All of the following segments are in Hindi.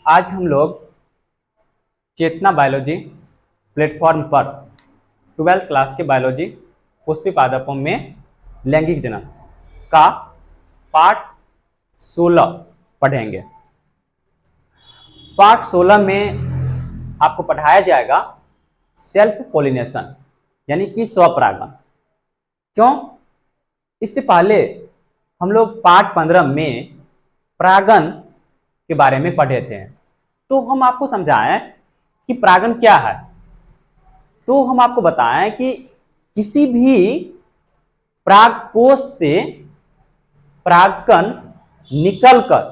आज हम लोग चेतना बायोलॉजी प्लेटफॉर्म पर 12th क्लास के बायोलॉजी पुष्पी पादपों में लैंगिक जनन का पार्ट 16 पढ़ेंगे। पार्ट 16 में आपको पढ़ाया जाएगा सेल्फ पोलिनेशन यानी कि स्वपरागन। क्यों? इससे पहले हम लोग पार्ट 15 में परागन के बारे में पढ़े थे, तो हम आपको समझाएं कि परागन क्या है। तो हम आपको बताएं कि किसी भी परागकोश से परागकण निकलकर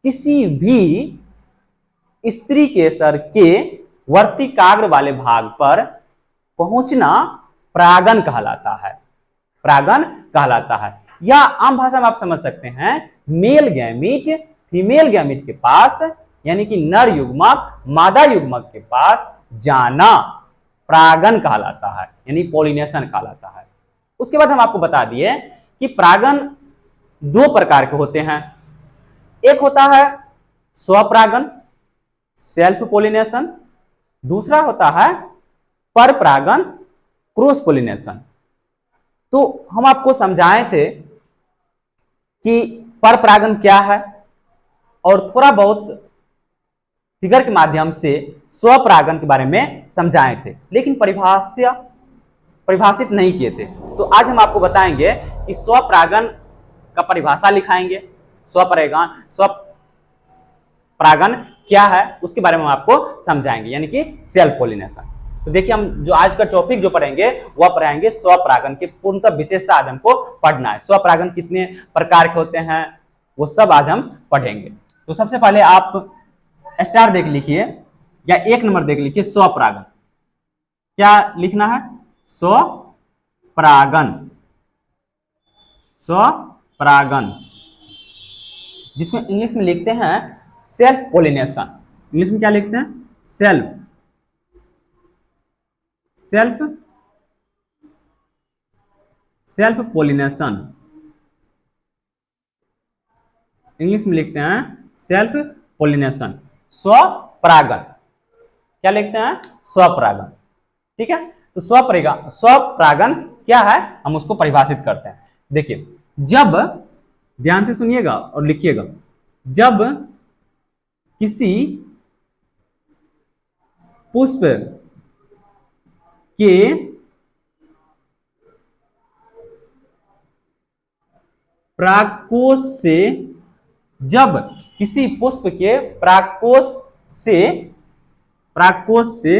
किसी भी स्त्री केसर के वर्तिकाग्र वाले भाग पर पहुंचना परागन कहलाता है। परागन कहलाता है, या आम भाषा में आप समझ सकते हैं मेल गैमीट फीमेल गैमीट के पास यानी कि नर युग्मक मादा युग्मक के पास जाना परागन कहलाता है, यानी पॉलिनेशन कहलाता है। उसके बाद हम आपको बता दिए कि परागन दो प्रकार के होते हैं। एक होता है स्वपरागन सेल्फ पोलिनेशन, दूसरा होता है परपरागन क्रॉस पोलिनेशन। तो हम आपको समझाए थे कि परपरागन क्या है और थोड़ा बहुत फिगर के माध्यम से स्वपरागन के बारे में समझाए थे, लेकिन परिभाषित नहीं किए थे। तो आज हम आपको बताएंगे कि स्वपरागन का परिभाषा लिखाएंगे, स्वपरागन क्या है उसके बारे में हम आपको समझाएंगे, यानी कि सेल्फ पोलिनेशन। तो देखिए, हम जो आज का टॉपिक जो पढ़ेंगे वह पढ़ाएंगे स्वपरागन की पूर्णतः विशेषता आज हमको पढ़ना है। स्वपरागन कितने प्रकार के होते हैं वो सब आज हम पढ़ेंगे। तो सबसे पहले आप स्टार देख लिखिए या 1 नंबर देख लिखिए, स्वपरागन। क्या लिखना है? स्वपरागन। स्वपरागन जिसको इंग्लिश में लिखते हैं सेल्फ पोलिनेशन। इंग्लिश में क्या लिखते हैं? Self pollination. इंग्लिश में लिखते हैं सेल्फ पोलिनेशन, स्वपरागन। क्या लिखते हैं? स्वपरागन। ठीक है, तो स्वपरागन क्या है हम उसको परिभाषित करते हैं। देखिए, जब, ध्यान से सुनिएगा और लिखिएगा, जब किसी पुष्प के परागकोश से, जब किसी पुष्प के परागकोश से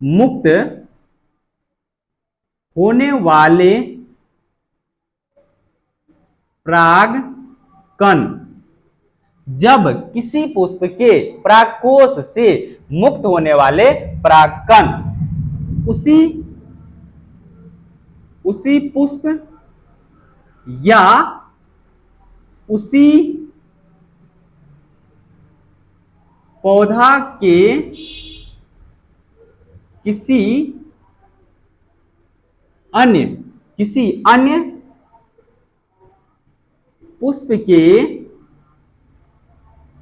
मुक्त होने वाले परागकण, जब किसी पुष्प के परागकोश से मुक्त होने वाले परागकण उसी पुष्प या उसी पौधा के किसी अन्य पुष्प के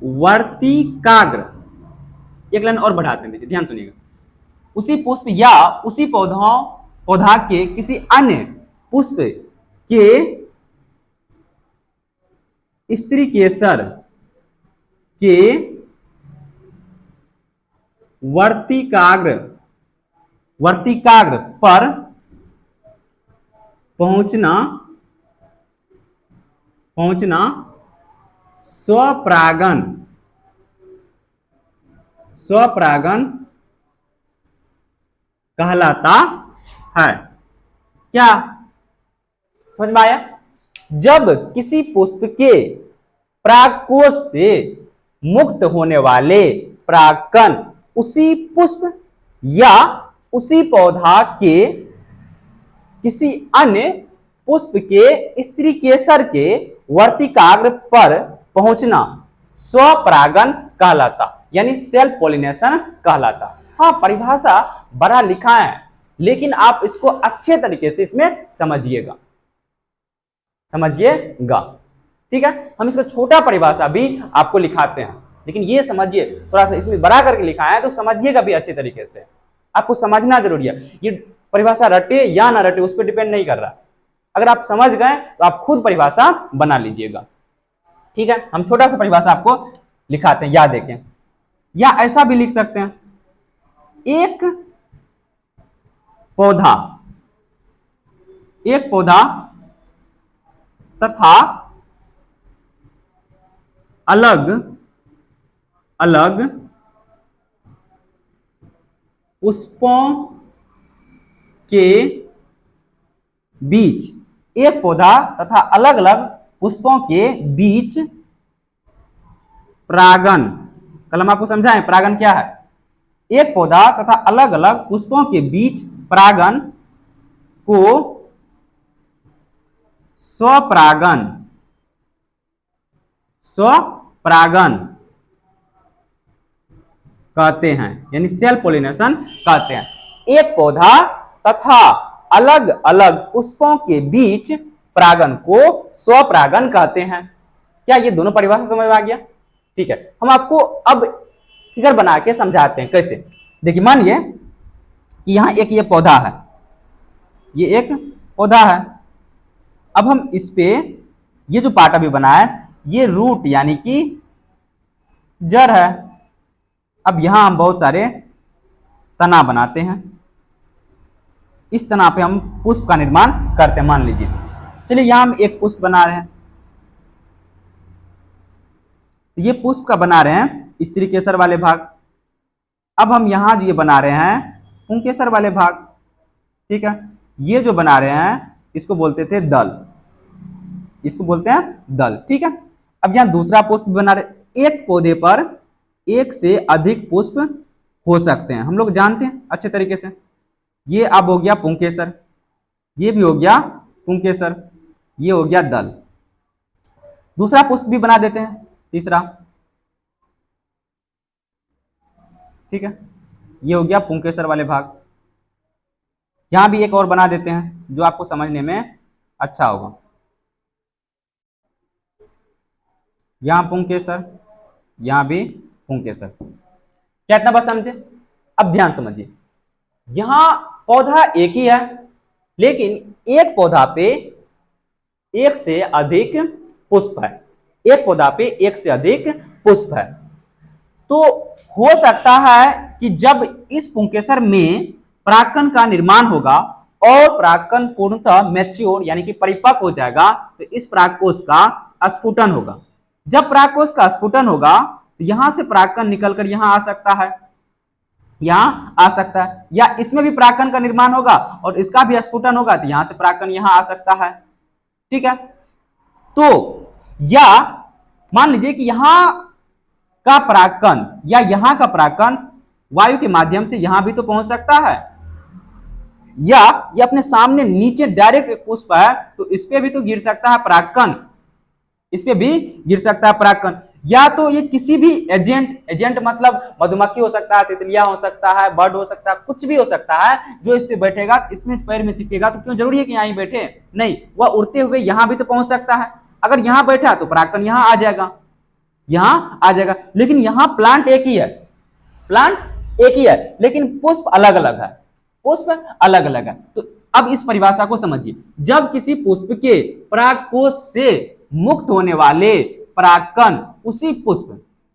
वर्तिकाग्र, एक लाइन और बढ़ाते हैं, ध्यान सुनिएगा, उसी पुष्प या उसी पौधा के किसी अन्य पुष्प के स्त्री केसर के वर्तिकाग्र पर पहुंचना स्वपरागन कहलाता है। क्या समझ में आया? जब किसी पुष्प के परागकोश से मुक्त होने वाले परागकण उसी पुष्प या उसी पौधा के किसी अन्य पुष्प के स्त्री केसर के वर्तिकाग्र पर पहुंचना स्वपरागन कहलाता, यानी सेल्फ पोलिनेशन कहलाता। हाँ, परिभाषा बड़ा लिखा है, लेकिन आप इसको अच्छे तरीके से इसमें समझिएगा। ठीक है, हम इसका छोटा परिभाषा भी आपको लिखाते हैं। लेकिन ये समझिए, थोड़ा सा इसमें बड़ा करके लिखा है तो समझिएगा भी अच्छे तरीके से, आपको समझना जरूरी है। ये परिभाषा रटे या ना रटे उस पर डिपेंड नहीं कर रहा, अगर आप समझ गए तो आप खुद परिभाषा बना लीजिएगा। ठीक है, हम छोटा सा परिभाषा आपको लिखाते हैं, याद देखें, या ऐसा भी लिख सकते हैं, एक पौधा तथा अलग अलग पुष्पों के बीच, एक पौधा तथा अलग अलग पुष्पों के बीच परागन, कल हम आपको समझाएं परागन क्या है। एक पौधा तथा अलग अलग पुष्पों के बीच परागन को स्वपरागन कहते हैं, यानी सेल्फ पोलिनेशन कहते हैं। एक पौधा तथा अलग अलग पुष्पों के बीच परागन को स्वपरागन कहते हैं। क्या ये दोनों परिभाषा समझ में आ गया? ठीक है, हम आपको अब फिगर बना के समझाते हैं कैसे। देखिए, मानिए कि यहां एक ये पौधा है, ये एक पौधा है। अब हम इस पे ये जो पार्ट अभी बना है ये रूट यानी कि जड़ है। अब यहां हम बहुत सारे तना बनाते हैं, इस तना पे हम पुष्प का निर्माण करते हैं। मान लीजिए, चलिए यहां हम एक पुष्प बना रहे हैं, तो ये पुष्प का बना रहे हैं स्त्री केसर वाले भाग। अब हम यहां जो ये बना रहे हैं पुंकेसर वाले भाग। ठीक है, ये जो बना रहे हैं इसको बोलते थे दल, इसको बोलते हैं दल। ठीक है, अब यहां दूसरा पुष्प बना रहे। एक पौधे पर एक से अधिक पुष्प हो सकते हैं, हम लोग जानते हैं अच्छे तरीके से। ये अब हो गया पुंकेसर, ये भी हो गया पुंकेसर, ये हो गया दल। दूसरा पुष्प भी बना देते हैं, तीसरा। ठीक है, ये हो गया पुंकेसर वाले भाग। यहां भी एक और बना देते हैं जो आपको समझने में अच्छा होगा। यहां पुंकेसर, यहां भी पुंकेसर। क्या इतना बस समझे? अब ध्यान समझिए, यहां पौधा एक ही है लेकिन एक पौधा पे एक से अधिक पुष्प है, एक पौधा पे एक से अधिक पुष्प है। तो हो सकता है कि जब इस पुंकेसर में परागकण का निर्माण होगा और परागकण पूर्णतः मैच्योर यानी कि परिपक्व हो जाएगा तो इस परागकोश का स्फुटन होगा। जब परागकोश का स्फुटन होगा तो यहां से परागकण निकलकर यहां आ सकता है, यहां आ सकता है, या इसमें भी परागकण का निर्माण होगा और इसका भी स्फुटन होगा तो यहां से परागकण यहां आ सकता है। ठीक है, तो या मान लीजिए कि यहां का परागकण या यहां का परागकण वायु के माध्यम से यहां भी तो पहुंच सकता है, या ये अपने सामने नीचे डायरेक्ट एक पुष्प है तो इस पे भी तो गिर सकता है परागकण, इस पे भी गिर सकता है परागकण। या तो ये किसी भी एजेंट मतलब मधुमक्खी हो सकता है, तितलियां हो सकता है, बर्ड हो सकता है, कुछ भी हो सकता है जो इस पे बैठेगा, इसमें पैर में चिपकेगा तो क्यों जरूरी है कि यहां बैठे? नहीं, वह उड़ते हुए यहां भी तो पहुंच सकता है। अगर यहां बैठा तो परागकण यहां आ जाएगा, यहां आ जाएगा। लेकिन यहां प्लांट एक ही है, प्लांट एक ही है लेकिन पुष्प अलग अलग है, पुष्प अलग अलग है। तो अब इस परिभाषा को समझिए, जब किसी पुष्प के परागकोश से मुक्त होने वाले परागकण उसी पुष्प,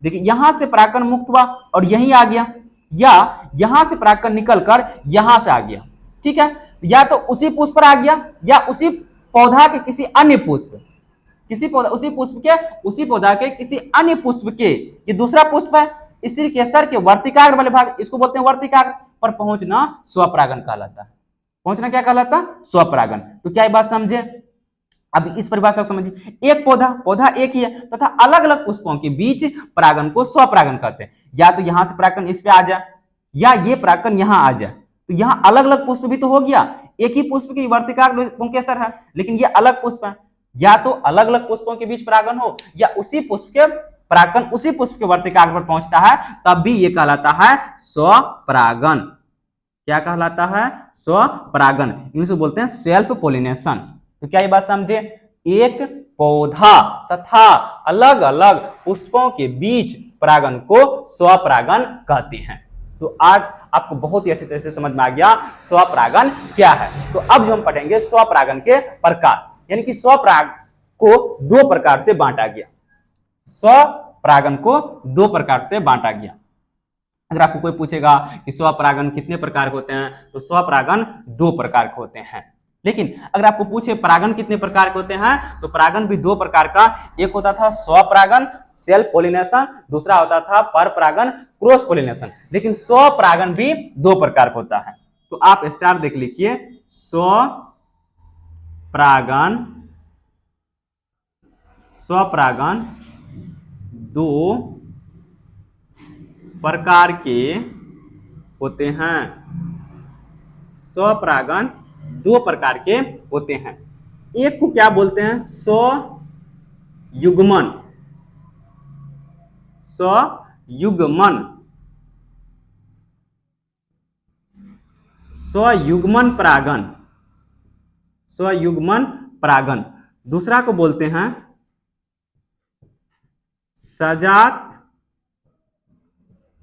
देखिए यहां से परागकण मुक्त हुआ और यहीं आ गया, या यहां से परागकण निकलकर यहां से आ गया। ठीक है, या तो उसी पुष्प पर आ गया या उसी पौधा के किसी अन्य पुष्प, किसी पौधा उसी पुष्प के उसी पौधा के किसी अन्य पुष्प के, ये दूसरा पुष्प है स्त्री केसर के वर्तिकाग्र वाले भाग, इसको बोलते हैं वर्तिकाग्र पर पहुंचना स्वपरागन कहलाता है। पहुंचना क्या कहलाता है? स्वपरागन। तो क्या ये बात समझे? अब इस परिभाषा को समझिए, एक पौधा एक ही है तथा अलग अलग पुष्पों के बीच परागन को स्वपरागन कहते हैं। या तो यहां से परागकण इस पे आ जाए या ये परागकण यहां आ जाए, तो यहां अलग अलग पुष्प भी तो हो गया, एक ही पुष्प की वर्तिकाग्र पुंकेसर है लेकिन ये अलग पुष्प है। या तो अलग अलग पुष्पों के बीच परागन हो या उसी पुष्प के परागकण उसी पुष्प के वर्तिकाग्र पर पहुंचता है, तब भी ये कहलाता है स्वपरागन। क्या कहलाता है? स्वपरागन। इंग्लिश में बोलते हैं सेल्फ पोलिनेशन। तो क्या ये बात समझे? एक पौधा तथा अलग अलग पुष्पों के बीच परागन को स्वपरागन कहते हैं। तो आज आपको बहुत ही अच्छी तरह से समझ में आ गया स्वपरागन क्या है। तो अब जो हम पढ़ेंगे स्वपरागन के प्रकार, यानी कि स्वपराग को दो प्रकार से बांटा गया। स्वपरागन को दो प्रकार से बांटा गया। अगर आपको कोई पूछेगा कि स्वपरागन कितने प्रकार के होते हैं, तो स्वपरागन दो प्रकार के होते हैं। लेकिन अगर आपको पूछे परागन कितने प्रकार के होते हैं, तो परागन भी दो प्रकार का, एक होता था स्वपरागन सेल्फ पोलिनेशन, दूसरा होता था परपरागन क्रॉस पोलिनेशन। लेकिन स्वपरागन भी दो प्रकार का होता है। तो आप स्टार देख लीजिए, स्वपरागन दो प्रकार के होते हैं। स्वपरागन दो प्रकार के होते हैं। एक को क्या बोलते हैं, स्वयुग्मन। स्वयुग्मन स्वयुग्मन परागन, स्वयुग्मन परागन। दूसरा को बोलते हैं सजात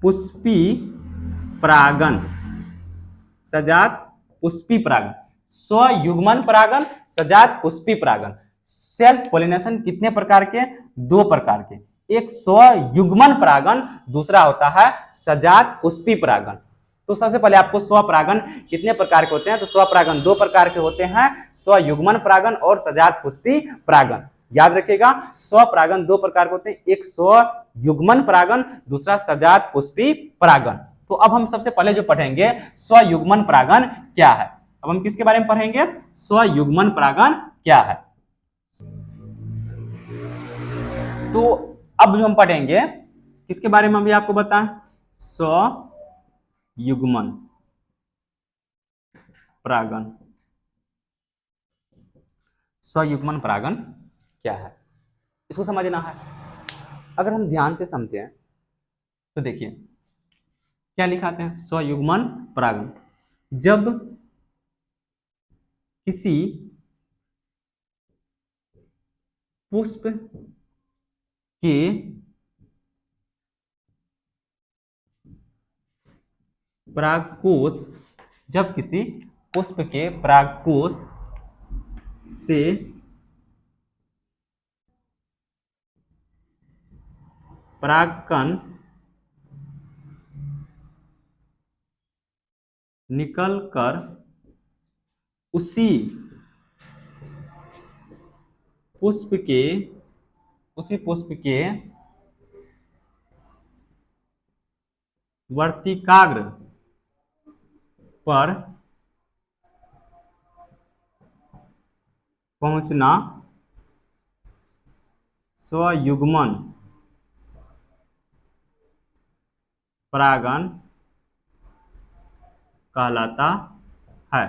पुष्पी परागन, सजात पुष्पी परागन। स्वयुग्मन परागन, सजात पुष्पी परागन। सेल्फ पोलिनेशन कितने प्रकार के, दो प्रकार के, एक स्वयुग्मन परागन, दूसरा होता है सजात पुष्पी परागन। तो सबसे पहले आपको स्वपरागन कितने प्रकार के होते हैं, तो स्वपरागन दो प्रकार के होते हैं, स्वयुग्मन परागन और सजात पुष्पी परागन। याद रखिएगा, स्वपरागन दो प्रकार के होते हैं, एक स्वयुग्मन परागन, दूसरा सजात पुष्पी परागन। तो अब हम सबसे पहले जो पढ़ेंगे स्वयुग्मन परागन क्या है। अब हम किसके बारे में पढ़ेंगे, स्वयुग्मन परागन क्या है। तो अब जो हम पढ़ेंगे किसके बारे में, अभी आपको बताएं, स्वयुग्मन परागन। स्वयुग्मन परागन क्या है, इसको समझना है। अगर हम ध्यान से समझें तो देखिए क्या लिखाते हैं, स्वयुग्मन परागन, जब किसी पुष्प के परागकोश, जब किसी पुष्प के परागकोश से परागकण निकलकर उसी पुष्प के वर्तिकाग्र पर पहुंचना स्वयुग्मन परागन कहलाता है।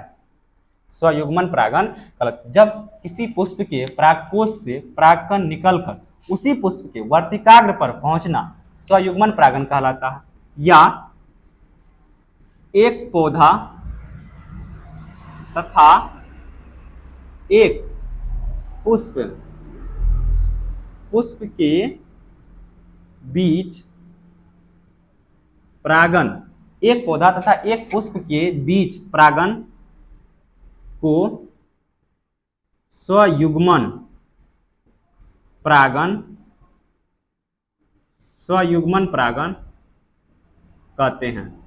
स्वयुग्मन परागन कहलाता, जब किसी पुष्प के परागकोश से परागकण निकलकर उसी पुष्प के वर्तिकाग्र पर पहुंचना स्वयुग्मन परागन कहलाता है। या एक पौधा तथा एक पुष्प के बीच परागन, एक पौधा तथा एक पुष्प के बीच परागन को स्वयुग्मन परागन कहते हैं।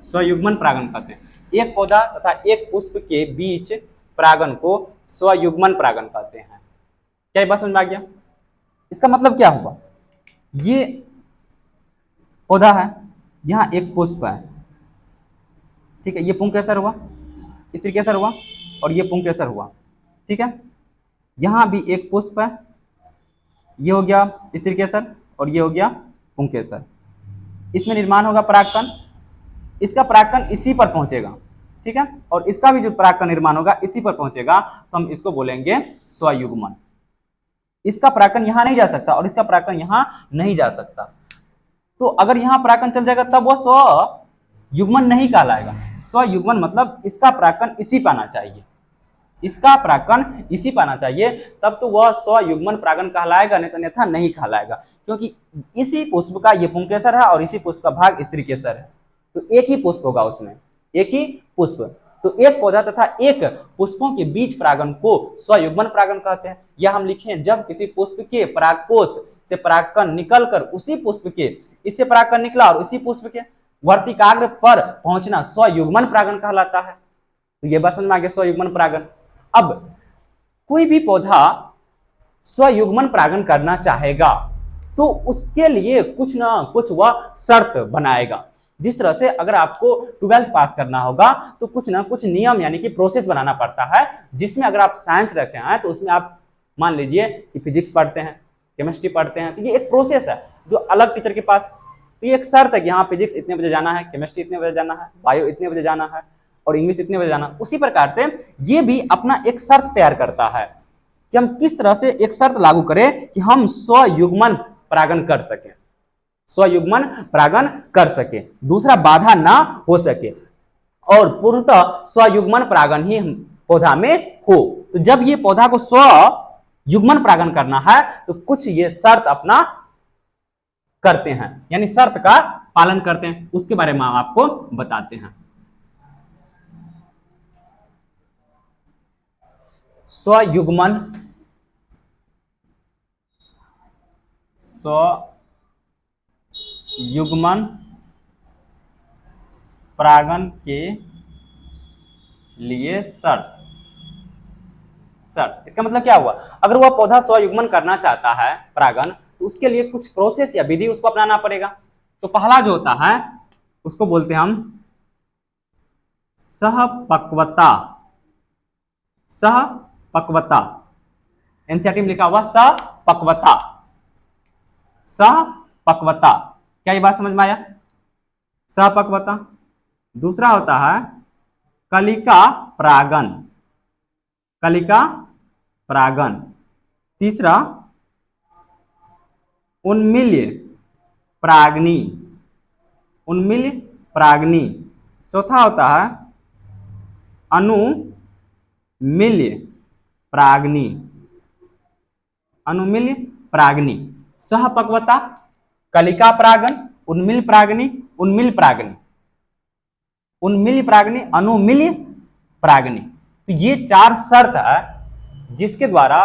स्वयुग्मन परागन कहते हैं। एक पौधा तथा एक पुष्प के बीच परागन को स्वयुग्मन परागन कहते हैं। क्या ये बात समझ में आ गया? इसका मतलब क्या हुआ, ये पौधा है, यहां एक पुष्प है, ठीक है, ये पुंकेसर हुआ, स्त्रीकेसर हुआ, और ये पुंकेसर हुआ, ठीक है। यहां भी एक पुष्प है, ये हो गया स्त्रीकेसर और ये हो गया पुंकेसर। इसमें निर्माण होगा परागकण, इसका परागकण इसी पर पहुंचेगा, ठीक है, और इसका भी जो परागकण निर्माण होगा इसी पर पहुंचेगा, तो हम इसको बोलेंगे स्वयुग्मन। इसका परागकण यहां नहीं जा सकता और इसका परागकण यहां नहीं जा सकता, तो अगर यहां परागकण चल जाएगा तब वो स्वयुग्मन नहीं कहलाएगा। स्वयुग्मन मतलब इसका परागकण इसी पर आना चाहिए, इसका परागकण इसी पर आना चाहिए, तब तो वह स्वयुग्मन परागण कहलाएगा, नहीं तो अन्यथा नहीं कहलाएगा, क्योंकि इसी पुष्प का ये पुंकेसर है और इसी पुष्प का भाग स्त्री केसर है, तो एक ही पुष्प होगा उसमें, एक ही पुष्प। तो एक पौधा तथा एक पुष्पों के बीच परागण को स्वयुग्मन परागण कहते हैं। या हम लिखें, जब किसी पुष्प के परागकोश से परागकण निकलकर उसी पुष्प के, इससे परागकण निकला और उसी पुष्प के वर्तिकाग्र पर पहुंचना स्वयुग्मन परागण कहलाता है। तो ये बात समझ में आ गया, स्वयुग्मन परागण। अब कोई भी पौधा स्वयुग्मन परागण करना चाहेगा तो उसके लिए कुछ ना कुछ वह शर्त बनाएगा। जिस तरह से अगर आपको 12th पास करना होगा तो कुछ ना कुछ नियम यानी कि प्रोसेस बनाना पड़ता है, जिसमें अगर आप साइंस रखे हैं तो उसमें आप मान लीजिए कि फिजिक्स पढ़ते हैं, केमिस्ट्री पढ़ते हैं, तो ये एक प्रोसेस है जो अलग टीचर के पास, तो ये एक शर्त है कि हाँ फिजिक्स इतने बजे जाना है, केमिस्ट्री इतने बजे जाना है, बायो इतने बजे जाना है और इंग्लिश इतने बजे जाना है। उसी प्रकार से ये भी अपना एक शर्त तैयार करता है कि हम किस तरह से एक शर्त लागू करें कि हम स्वयुग्मन परागण कर सकें, स्वयुग्मन परागण कर सके, दूसरा बाधा ना हो सके और पूर्णतः स्वयुग्मन परागण ही पौधा में हो। तो जब ये पौधा को स्वयुग्मन परागण करना है तो कुछ ये शर्त अपना करते हैं, यानी शर्त का पालन करते हैं, उसके बारे में हम आपको बताते हैं। स्वयुग्मन परागण के लिए शर्त, इसका मतलब क्या हुआ, अगर वह पौधा स्वयुग्मन करना चाहता है परागण तो उसके लिए कुछ प्रोसेस या विधि उसको अपनाना पड़ेगा। तो पहला जो होता है उसको बोलते हैं हम सहपक्वता। सहपक्वता एनसीईआरटी में लिखा हुआ सहपक्वता। सहपक्वता, क्या ये बात समझ में आया, सहपक्वता। दूसरा होता है कलिका परागण, कलिका परागण। तीसरा उन्मील्य परागनी, उन्मील्य परागनी। चौथा होता है अनुमील्य परागनी, अनुमील्य परागनी। सहपक्वता, कलिका परागण, उन्मील्य परागनी, उन्मील्य परागनी, उन्मील्य परागनी, अनुमील्य परागनी। तो ये चार शर्त है जिसके द्वारा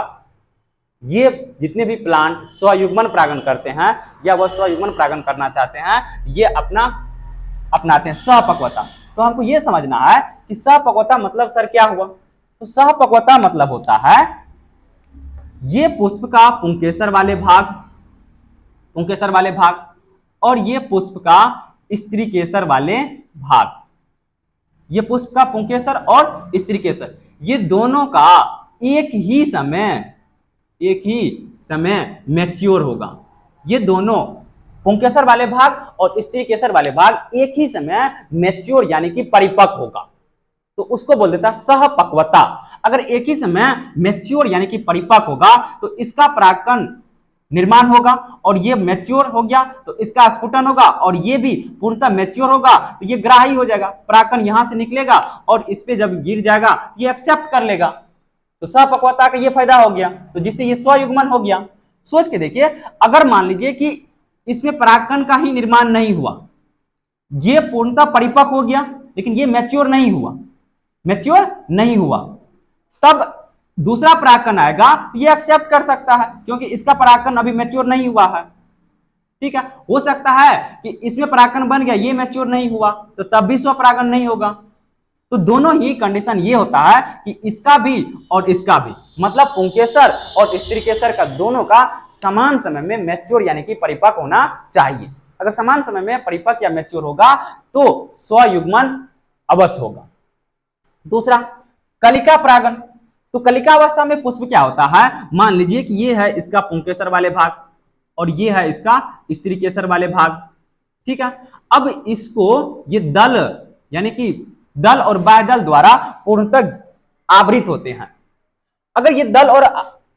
ये जितने भी प्लांट स्वयुग्मन परागण करते हैं या वह स्वयुग्मन परागण करना चाहते हैं, ये अपनाते हैं सहपक्वता। तो हमको ये समझना है कि सहपक्वता मतलब सर क्या हुआ, तो सहपक्वता मतलब होता है ये पुष्प का पुंकेसर वाले भाग, पुंकेसर वाले भाग और ये पुष्प का स्त्री केसर वाले भाग, ये पुष्प का पुंकेसर और स्त्री केसर, ये दोनों का एक ही समय मैच्योर होगा। ये दोनों पुंकेसर वाले भाग और स्त्री केसर वाले भाग एक ही समय मैच्योर यानी कि परिपक्व होगा, तो उसको बोल देता है सहपक्वता। अगर एक ही समय मैच्योर यानी कि परिपक्व होगा तो इसका परागकण निर्माण होगा और ये मैच्योर हो गया तो इसका स्फुटन होगा और ये भी पूर्णतः मैच्योर होगा तो ये ग्राही हो जाएगा, परागकण यहां से निकलेगा और इस पे जब गिर जाएगा ये एक्सेप्ट कर लेगा। तो सहपक्वता का ये फायदा हो गया, तो जिससे ये स्वयुग्मन हो गया। सोच के देखिए, अगर मान लीजिए कि इसमें परागकण का ही निर्माण नहीं हुआ, ये पूर्णतः परिपक्व हो गया लेकिन ये मैच्योर नहीं हुआ, मैच्योर नहीं हुआ, तब दूसरा परागकण आएगा ये एक्सेप्ट कर सकता है क्योंकि इसका परागकण अभी मैच्योर नहीं हुआ है। ठीक है, हो सकता है कि इसमें परागकण बन गया, ये मैच्योर नहीं हुआ तो तब भी स्वपरागण नहीं होगा। तो दोनों ही कंडीशन ये होता है कि इसका भी और इसका भी, मतलब पुंकेसर और स्त्री केसर का दोनों का समान समय में मैच्योर यानी कि परिपक्व होना चाहिए। अगर समान समय में परिपक्व या मैच्योर होगा तो स्वयुग्मन अवश्य होगा। दूसरा कलिका परागण। तो कलिका अवस्था में पुष्प क्या होता है, मान लीजिए कि ये है इसका पुंकेसर वाले भाग और ये है इसका स्त्री केसर वाले भाग। ठीक है, अब इसको ये दल यानी कि दल और बाह्यदल द्वारा पूर्णतः आवृत होते हैं। अगर ये दल और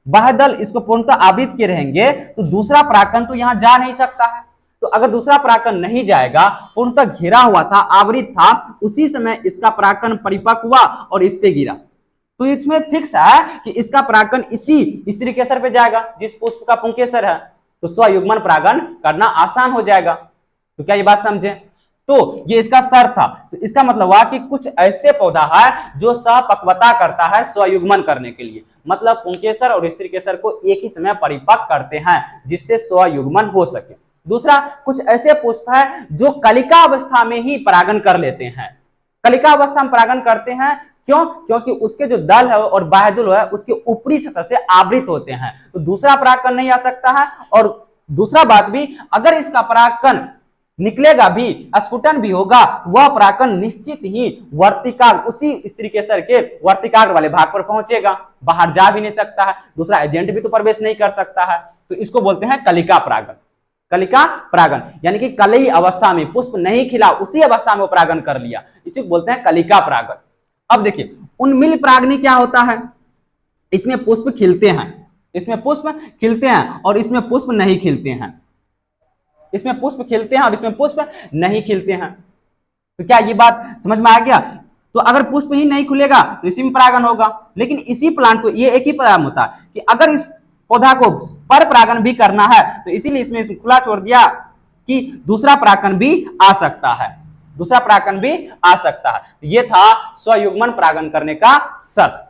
बाह्यदल इसको पूर्णतः आवृत किए रहेंगे तो दूसरा परागकण तो यहां जा नहीं सकता है। तो अगर दूसरा परागकण नहीं जाएगा, पूर्णतः घेरा हुआ था, आवृत था, उसी समय इसका परागकण परिपक्व हुआ और इस पे गिरा, तो इसमें फिक्स है कि इसका परागकण इसी स्त्री केसर पे जाएगा जिस पुष्प का पुंकेसर है, तो स्वयुग्मन परागण करना आसान हो जाएगा। तो क्या ये बात समझे? तो ये इसका शर्त था। तो इसका मतलब हुआ कि कुछ ऐसे पौधा है जो सहपक्वता करता है स्वयुग्मन करने के लिए, मतलब पुंकेसर और स्त्री केसर को एक ही समय परिपक्व करते हैं जिससे स्वयुग्मन हो सके। दूसरा, कुछ ऐसे पुष्प है जो कलिका अवस्था में ही परागण कर लेते हैं। कलिका अवस्था में परागण करते हैं क्यों? क्योंकि उसके जो दल है और बाह्यदल है उसके ऊपरी सतह से आवृत होते हैं, तो दूसरा परागकण नहीं आ सकता है। और दूसरा बात भी, अगर इसका परागकण निकलेगा भी, स्फुटन भी होगा, वह परागकण निश्चित ही वर्तिकाग्र, उसी स्त्री केसर के वर्तिकाग्र वाले भाग पर पहुंचेगा, बाहर जा भी नहीं सकता है, दूसरा एजेंट भी तो प्रवेश नहीं कर सकता है। तो इसको बोलते हैं कलिका परागण। कलिका परागण यानी कि कलई अवस्था में, पुष्प नहीं खिला उसी अवस्था में वो परागण कर लिया, इसी को बोलते हैं कलिका परागण। अब देखिए उन्मिल परागनी क्या होता है? इसमें पुष्प खिलते हैं, इसमें पुष्प खिलते हैं और इसमें पुष्प नहीं खिलते हैं, इसमें पुष्प खिलते हैं और इसमें पुष्प नहीं खिलते हैं। तो क्या ये बात समझ में आ गया? तो अगर पुष्प ही नहीं खुलेगा तो इसी में परागण होगा, लेकिन इसी प्लांट को, ये एक ही प्रॉब्लम होता है कि अगर इस पौधा को पर परागण भी करना है तो इसीलिए इसमें खुला छोड़ दिया कि दूसरा परागण भी आ सकता है, दूसरा परागण भी आ सकता है। ये था स्वयुग्मन परागण करने का शर्त,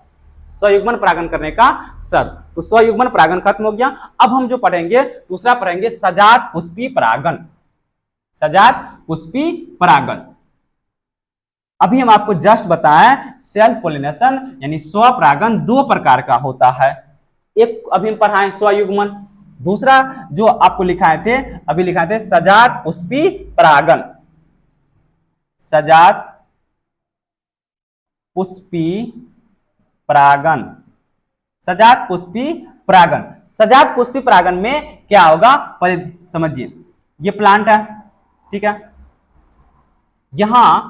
स्वयुग्मन परागण करने का शर्त। तो स्वयुग्मन परागण खत्म हो गया। अब हम जो पढ़ेंगे दूसरा पढ़ेंगे सजात पुष्पी परागण। सजात पुष्पी परागण अभी हम आपको जस्ट बताएं, सेल्फ पोलिनेशन यानी स्वपरागण दो प्रकार का होता है। एक अभी हम पढ़ाएं स्वयुग्मन, दूसरा जो आपको लिखाए थे, अभी लिखाए थे सजात पुष्पी परागण। सजात पुष्पी परागण, सजात पुष्पी परागण। सजात पुष्पी परागण में क्या होगा पहले समझिए। ये प्लांट है, ठीक है, यहां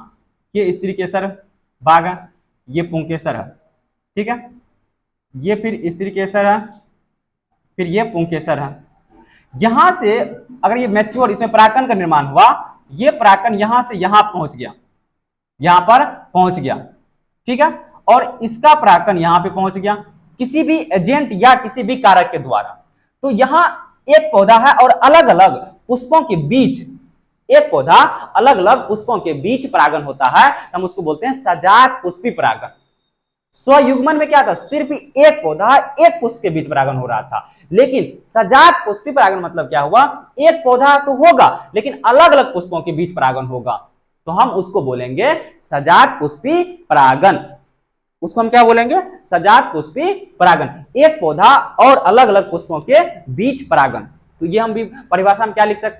ये स्त्री केसर बाग है, ये पुंकेसर है, ठीक है, ये फिर स्त्री केसर है, फिर ये पुंकेसर है। यहां से अगर ये मैच्योर, इसमें परागकण का निर्माण हुआ, ये परागकण यहां से यहां पहुंच गया, यहां पर पहुंच गया, ठीक है, और इसका परागकण यहां पे पहुंच गया किसी भी एजेंट या किसी भी कारक के द्वारा। तो यहां एक पौधा है और अलग अलग पुष्पों के बीच, एक पौधा अलग अलग पुष्पों के बीच परागण होता है, हम उसको बोलते हैं सजात पुष्पी परागण। स्वयुग्मन में क्या था? सिर्फ एक पौधा एक पुष्प के बीच परागण हो रहा था, लेकिन सजात पुष्पी परागण मतलब क्या हुआ? एक पौधा तो होगा लेकिन अलग अलग पुष्पों के बीच परागण होगा, तो हम उसको बोलेंगे सजात पुष्पी परागण। उसको हम क्या बोलेंगे? सजात पुष्पी परागण, एक पौधा और अलग अलग पुष्पों के बीच परागण। तो ये हम भी परिभाषा में क्या लिख सकते हैं?